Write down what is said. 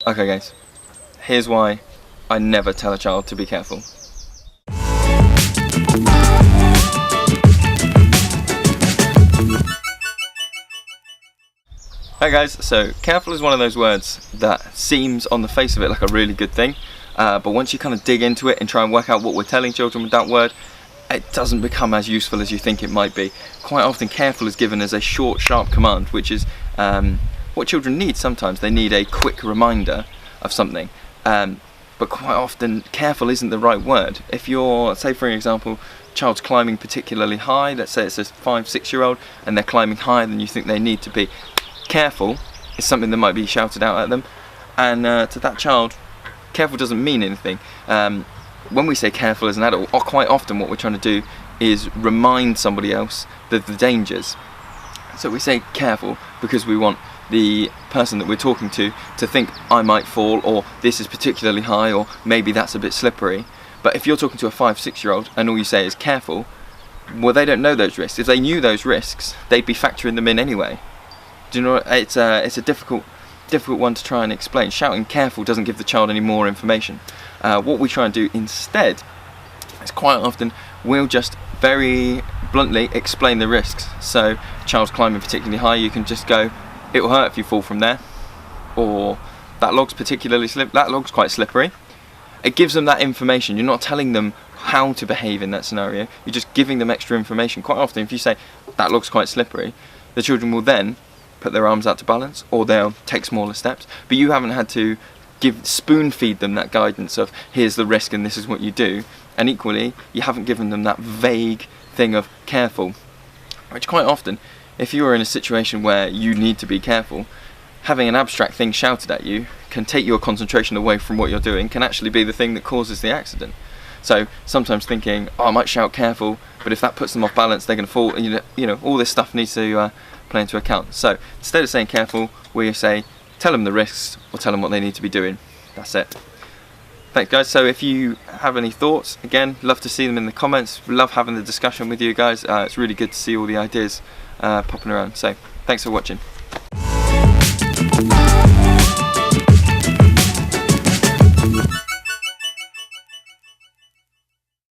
Okay guys, here's why I never tell a child to be careful. Hey guys, so careful is one of those words that seems on the face of it like a really good thing, but once you kind of dig into it and try and work out what we're telling children with that word, it doesn't become as useful as you think it might be. Quite often careful is given as a short, sharp command, which is what children need sometimes. They need a quick reminder of something, but quite often careful isn't the right word. If you're, say for example, child's climbing particularly high, let's say it's a 5-6-year-old and they're climbing higher than you think they need to be, careful is something that might be shouted out at them, and to that child, careful doesn't mean anything. When we say careful as an adult, or quite often what we're trying to do is remind somebody else the dangers. So we say careful because we want the person that we're talking to think I might fall, or this is particularly high, or maybe that's a bit slippery. But if you're talking to a 5-6-year-old and all you say is careful, well, they don't know those risks. If they knew those risks, they'd be factoring them in anyway. Do you know, it's a difficult one to try and explain. Shouting careful doesn't give the child any more information. What we try and do instead is quite often we'll just very bluntly explain the risks. So child's climbing particularly high, you can just go, it will hurt if you fall from there, or that log's quite slippery. It gives them that information. You're not telling them how to behave in that scenario, you're just giving them extra information. Quite often if you say that log's quite slippery, the children will then put their arms out to balance, or they'll take smaller steps, but you haven't had to spoon feed them that guidance of here's the risk and this is what you do, and equally you haven't given them that vague thing of careful, which quite often, if you are in a situation where you need to be careful, having an abstract thing shouted at you can take your concentration away from what you're doing, can actually be the thing that causes the accident. So sometimes thinking, oh, I might shout careful, but if that puts them off balance, they're going to fall. You know, all this stuff needs to play into account. So instead of saying careful, we say tell them the risks, or tell them what they need to be doing. That's it. Thanks guys. So if you have any thoughts, again, love to see them in the comments. Love having the discussion with you guys. It's really good to see all the ideas popping around. So thanks for watching.